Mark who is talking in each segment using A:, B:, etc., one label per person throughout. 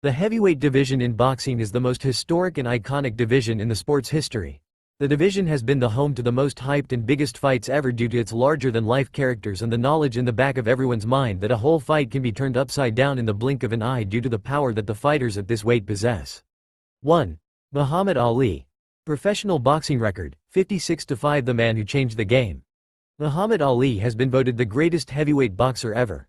A: The heavyweight division in boxing is the most historic and iconic division in the sport's history. The division has been the home to the most hyped and biggest fights ever due to its larger-than-life characters and the knowledge in the back of everyone's mind that a whole fight can be turned upside down in the blink of an eye due to the power that the fighters at this weight possess. 1. Muhammad Ali. Professional boxing record, 56-5. The man who changed the game. Muhammad Ali has been voted the greatest heavyweight boxer ever.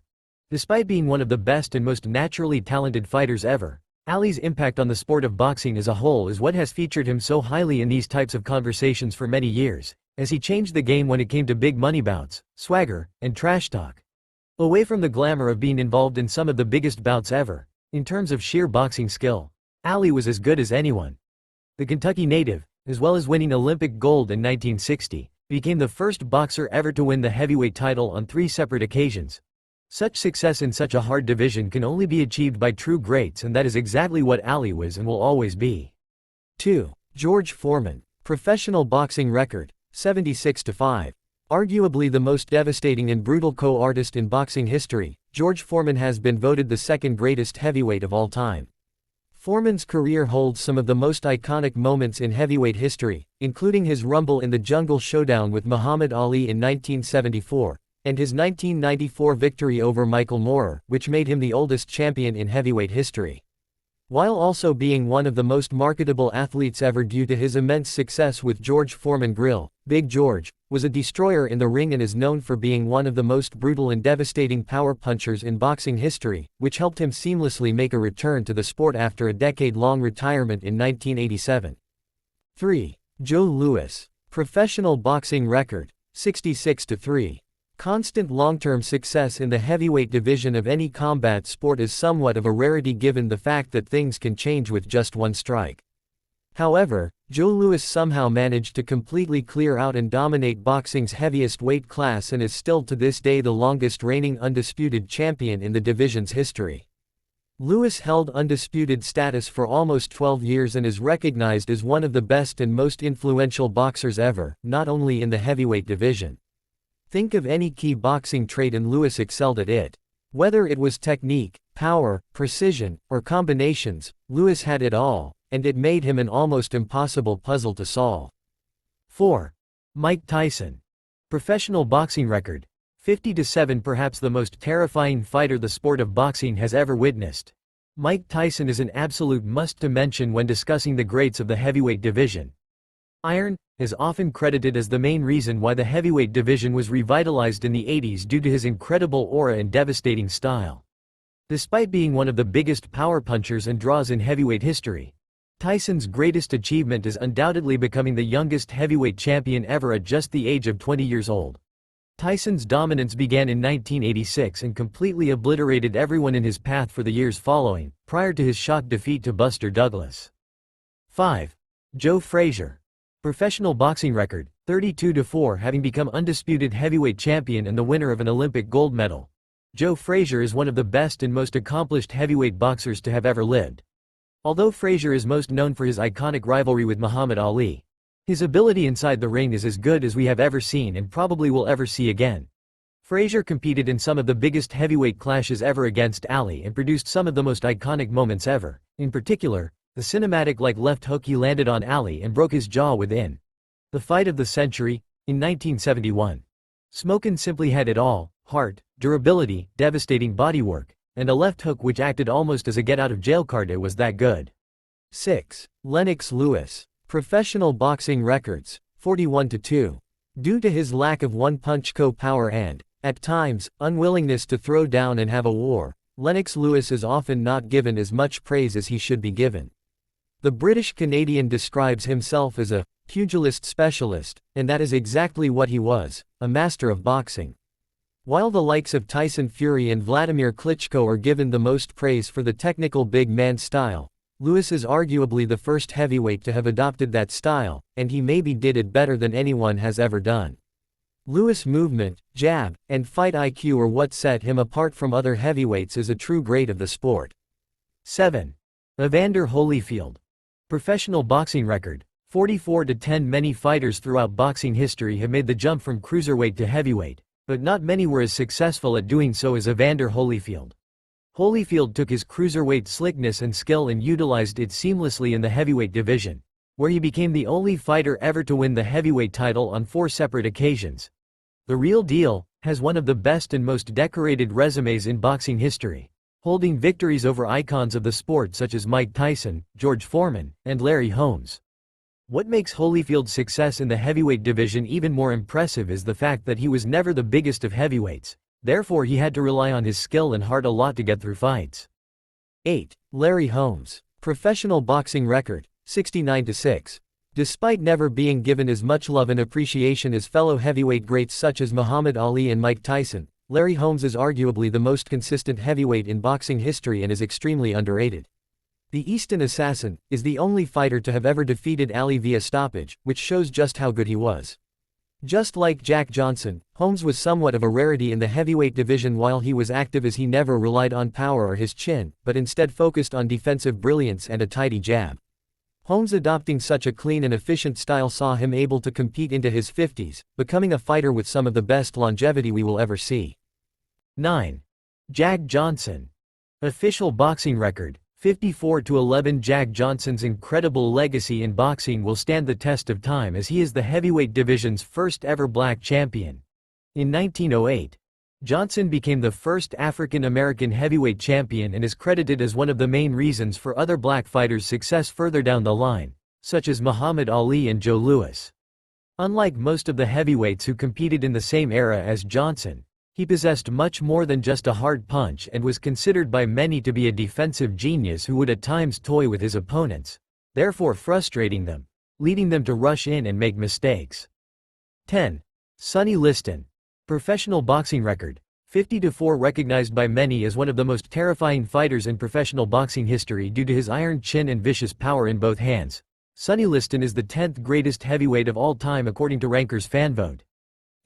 A: Despite being one of the best and most naturally talented fighters ever, Ali's impact on the sport of boxing as a whole is what has featured him so highly in these types of conversations for many years, as he changed the game when it came to big money bouts, swagger, and trash talk. Away from the glamour of being involved in some of the biggest bouts ever, in terms of sheer boxing skill, Ali was as good as anyone. The Kentucky native, as well as winning Olympic gold in 1960, became the first boxer ever to win the heavyweight title on 3 separate occasions. Such success in such a hard division can only be achieved by true greats, and that is exactly what Ali was and will always be. 2. George Foreman. Professional boxing record, 76-5. Arguably the most devastating and brutal co-artist in boxing history, George Foreman has been voted the second greatest heavyweight of all time. Foreman's career holds some of the most iconic moments in heavyweight history, including his Rumble in the Jungle showdown with Muhammad Ali in 1974, and his 1994 victory over Michael Moorer, which made him the oldest champion in heavyweight history. While also being one of the most marketable athletes ever due to his immense success with George Foreman Grill, Big George was a destroyer in the ring and is known for being one of the most brutal and devastating power punchers in boxing history, which helped him seamlessly make a return to the sport after a decade-long retirement in 1987. 3. Joe Louis. Professional boxing record, 66-3. Constant long-term success in the heavyweight division of any combat sport is somewhat of a rarity given the fact that things can change with just one strike. However, Joe Louis somehow managed to completely clear out and dominate boxing's heaviest weight class and is still to this day the longest reigning undisputed champion in the division's history. Louis held undisputed status for almost 12 years and is recognized as one of the best and most influential boxers ever, not only in the heavyweight division. Think of any key boxing trait and Louis excelled at it. Whether it was technique, power, precision, or combinations, Louis had it all, and it made him an almost impossible puzzle to solve. 4. Mike Tyson. Professional boxing record, 50-7. Perhaps the most terrifying fighter the sport of boxing has ever witnessed. Mike Tyson is an absolute must to mention when discussing the greats of the heavyweight division. Iron is often credited as the main reason why the heavyweight division was revitalized in the 80s due to his incredible aura and devastating style. Despite being one of the biggest power punchers and draws in heavyweight history, Tyson's greatest achievement is undoubtedly becoming the youngest heavyweight champion ever at just the age of 20 years old. Tyson's dominance began in 1986 and completely obliterated everyone in his path for the years following, prior to his shock defeat to Buster Douglas. 5. Joe Frazier. Professional boxing record, 32-4. Having become undisputed heavyweight champion and the winner of an Olympic gold medal, Joe Frazier is one of the best and most accomplished heavyweight boxers to have ever lived. Although Frazier is most known for his iconic rivalry with Muhammad Ali, his ability inside the ring is as good as we have ever seen and probably will ever see again. Frazier competed in some of the biggest heavyweight clashes ever against Ali and produced some of the most iconic moments ever, in particular, the cinematic-like left hook he landed on Ali and broke his jaw within the fight of the century, in 1971. Smokin simply had it all: heart, durability, devastating bodywork, and a left hook which acted almost as a get-out-of-jail card. It was that good. 6. Lennox Lewis. Professional boxing records, 41-2. Due to his lack of one-punch power and, at times, unwillingness to throw down and have a war, Lennox Lewis is often not given as much praise as he should be given. The British Canadian describes himself as a pugilist specialist, and that is exactly what he was, a master of boxing. While the likes of Tyson Fury and Vladimir Klitschko are given the most praise for the technical big man style, Lewis is arguably the first heavyweight to have adopted that style, and he maybe did it better than anyone has ever done. Lewis' movement, jab, and fight IQ are what set him apart from other heavyweights as a true great of the sport. 7. Evander Holyfield. Professional boxing record, 44-10. Many fighters throughout boxing history have made the jump from cruiserweight to heavyweight, but not many were as successful at doing so as Evander Holyfield. Holyfield took his cruiserweight slickness and skill and utilized it seamlessly in the heavyweight division, where he became the only fighter ever to win the heavyweight title on 4 separate occasions. The Real Deal has one of the best and most decorated resumes in boxing history, holding victories over icons of the sport such as Mike Tyson, George Foreman, and Larry Holmes. What makes Holyfield's success in the heavyweight division even more impressive is the fact that he was never the biggest of heavyweights, therefore he had to rely on his skill and heart a lot to get through fights. 8. Larry Holmes. Professional boxing record, 69-6. Despite never being given as much love and appreciation as fellow heavyweight greats such as Muhammad Ali and Mike Tyson, Larry Holmes is arguably the most consistent heavyweight in boxing history and is extremely underrated. The Easton Assassin is the only fighter to have ever defeated Ali via stoppage, which shows just how good he was. Just like Jack Johnson, Holmes was somewhat of a rarity in the heavyweight division while he was active, as he never relied on power or his chin, but instead focused on defensive brilliance and a tidy jab. Holmes adopting such a clean and efficient style saw him able to compete into his 50s, becoming a fighter with some of the best longevity we will ever see. 9. Jack Johnson. Official boxing record, 54-11. Jack Johnson's incredible legacy in boxing will stand the test of time, as he is the heavyweight division's first ever black champion. In 1908, Johnson became the first African-American heavyweight champion and is credited as one of the main reasons for other black fighters' success further down the line, such as Muhammad Ali and Joe Louis. Unlike most of the heavyweights who competed in the same era as Johnson, he possessed much more than just a hard punch and was considered by many to be a defensive genius who would at times toy with his opponents, therefore frustrating them, leading them to rush in and make mistakes. 10. Sonny Liston. Professional boxing record, 50-4. Recognized by many as one of the most terrifying fighters in professional boxing history due to his iron chin and vicious power in both hands, Sonny Liston is the 10th greatest heavyweight of all time according to Ranker's fan vote.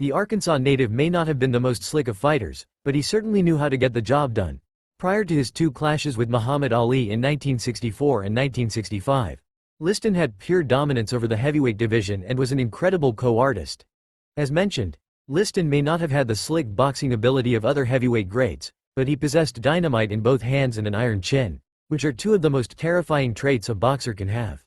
A: The Arkansas native may not have been the most slick of fighters, but he certainly knew how to get the job done. Prior to his 2 clashes with Muhammad Ali in 1964 and 1965, Liston had pure dominance over the heavyweight division and was an incredible co-artist. As mentioned, Liston may not have had the slick boxing ability of other heavyweight greats, but he possessed dynamite in both hands and an iron chin, which are 2 of the most terrifying traits a boxer can have.